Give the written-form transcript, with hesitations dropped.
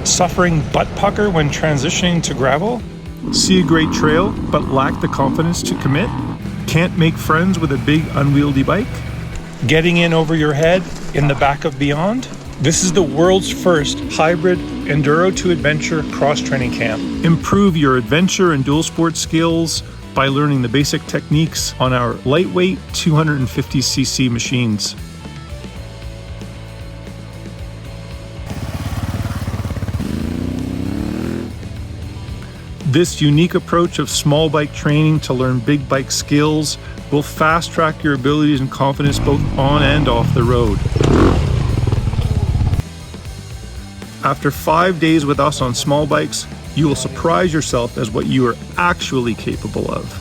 Suffering butt pucker when transitioning to gravel? See a great trail but lack the confidence to commit? Can't make friends with a big unwieldy bike? Getting in over your head in the back of Beyond? This is the world's first hybrid enduro to adventure cross-training camp. Improve your adventure and dual sport skills by learning the basic techniques on our lightweight 250cc machines. This unique approach of small bike training to learn big bike skills will fast track your abilities and confidence both on and off the road. After 5 days with us on small bikes, you will surprise yourself as what you are actually capable of.